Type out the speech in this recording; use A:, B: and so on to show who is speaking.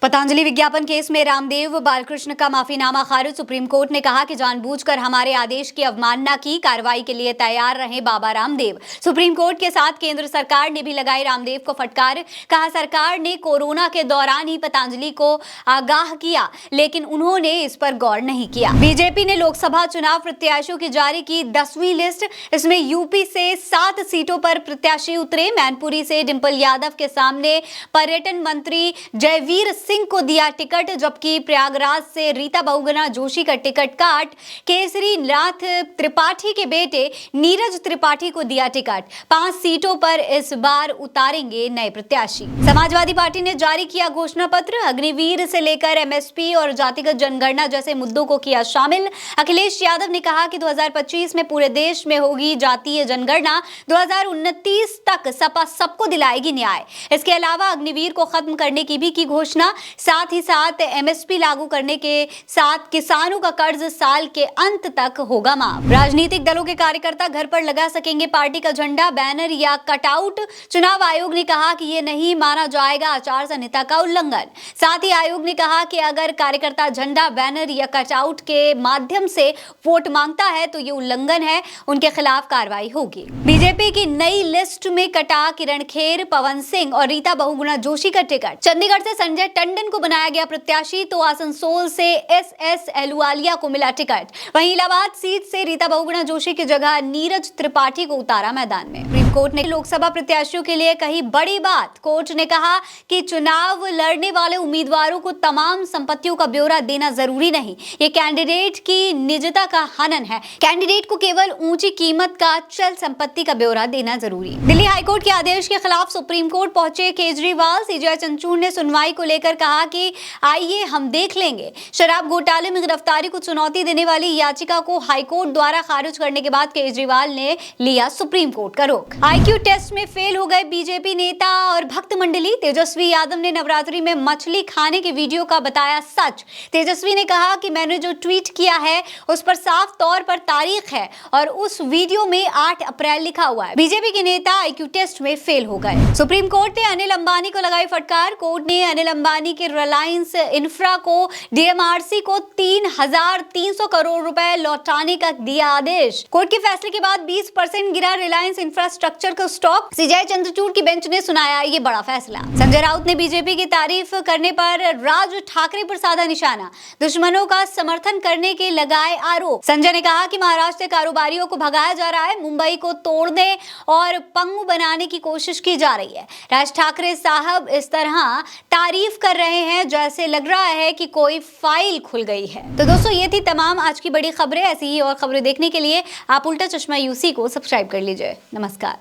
A: पतंजलि विज्ञापन केस में रामदेव बालकृष्ण का माफीनामा खारिज। सुप्रीम कोर्ट ने कहा कि जानबूझकर हमारे आदेश की अवमानना की, कार्रवाई के लिए तैयार रहे बाबा रामदेव। सुप्रीम कोर्ट के साथ केंद्र सरकार ने भी लगाई रामदेव को फटकार। कहा, सरकार ने कोरोना के दौरान ही पतंजलि को आगाह किया, लेकिन उन्होंने इस पर गौर नहीं किया। बीजेपी ने लोकसभा चुनाव प्रत्याशियों की जारी की 10वीं लिस्ट। इसमें यूपी से 7 सीटों पर प्रत्याशी उतरे। मैनपुरी से डिंपल यादव के सामने पर्यटन मंत्री जयवीर सिंह को दिया टिकट, जबकि प्रयागराज से रीता बहुगुणा जोशी का टिकट काट केसरी नाथ त्रिपाठी के बेटे नीरज त्रिपाठी को दिया टिकट। 5 सीटों पर इस बार उतारेंगे नए प्रत्याशी। समाजवादी पार्टी ने जारी किया घोषणा पत्र। अग्निवीर से लेकर एमएसपी और जातिगत जनगणना जैसे मुद्दों को किया शामिल। अखिलेश यादव ने कहा कि 2025 में पूरे देश में होगी जातीय जनगणना। 2029 तक सपा सबको दिलाएगी न्याय। इसके अलावा अग्निवीर को खत्म करने की भी की घोषणा। साथ ही साथ एमएसपी लागू करने के साथ किसानों का कर्ज साल के अंत तक होगा माफ। राजनीतिक दलों के कार्यकर्ता घर पर लगा सकेंगे पार्टी का झंडा, बैनर या कटआउट। चुनाव आयोग ने कहा कि यह नहीं माना जाएगा आचार संहिता का उल्लंघन। साथ ही आयोग ने कहा कि अगर कार्यकर्ता झंडा, बैनर या कटआउट के माध्यम से वोट मांगता है तो ये उल्लंघन है, उनके खिलाफ कार्रवाई होगी। बीजेपी की नई लिस्ट में कटा किरण खेर, पवन सिंह और रीता बहुगुणा जोशी का टिकट। चंडीगढ़ से संजय टंडन को बनाया गया प्रत्याशी तो आसनसोल से एसएस अहलुवालिया को मिला टिकट। वहीं इलाहाबाद सीट से रीता बहुगुणा जोशी की जगह नीरज त्रिपाठी को उतारा मैदान में। सुप्रीम कोर्ट ने लोकसभा प्रत्याशियों के लिए कही बड़ी बात। कोर्ट ने कहा कि चुनाव लड़ने वाले उम्मीदवारों को तमाम संपत्तियों का ब्यौरा देना जरूरी नहीं, ये कैंडिडेट की निजता का हनन है। कैंडिडेट को केवल ऊंची कीमत का चल संपत्ति का ब्यौरा देना जरूरी। दिल्ली हाईकोर्ट के आदेश के खिलाफ सुप्रीम कोर्ट पहुंचे केजरीवाल। सीजेआई चंद्रचूड़ ने सुनवाई को लेकर कहा कि आइए हम देख लेंगे। शराब घोटाले में गिरफ्तारी को चुनौती देने वाली याचिका को हाईकोर्ट द्वारा खारिज करने के बाद केजरीवाल ने लिया सुप्रीम कोर्ट का रुख। आईक्यू टेस्ट में फेल हो गए बीजेपी नेता और भक्त मंडली। तेजस्वी यादव ने नवरात्रि में मछली खाने के वीडियो का बताया सच। तेजस्वी ने कहा कि मैंने जो ट्वीट किया है उस पर साफ तौर पर तारीख है और उस वीडियो में 8 अप्रैल लिखा हुआ है। बीजेपी के नेता आईक्यू टेस्ट में फेल हो गए। सुप्रीम कोर्ट ने अनिल अंबानी को लगाई फटकार। कोर्ट ने अनिल अंबानी के रिलायंस इंफ्रा को डीएमआरसी को 3,300 करोड़ रुपए लौटाने का दिया आदेश। कोर्ट के फैसले के बाद 20% गिरा रिलायंस इंफ्रास्ट्रक्चर का स्टॉक। सीजेआई चंद्रचूड़ की बेंच ने सुनाया ये बड़ा फैसला। संजय राउत ने बीजेपी की तारीफ करने पर राज ठाकरे पर साधा निशाना। दुश्मनों का समर्थन करने के लगाए आरोप। संजय ने कहा कि महाराष्ट्र से कारोबारियों को भगाया जा रहा है, मुंबई को तोड़ने और पंगु बनाने की कोशिश की जा रही है। राज ठाकरे साहब इस तरह तारीफ कर रहे हैं जैसे लग रहा है कि कोई फाइल खुल गई है। तो दोस्तों, ये थी तमाम आज की बड़ी खबरें। ऐसी ही और खबरें देखने के लिए आप उल्टा चश्मा यूसी को सब्सक्राइब कर लीजिए। नमस्कार।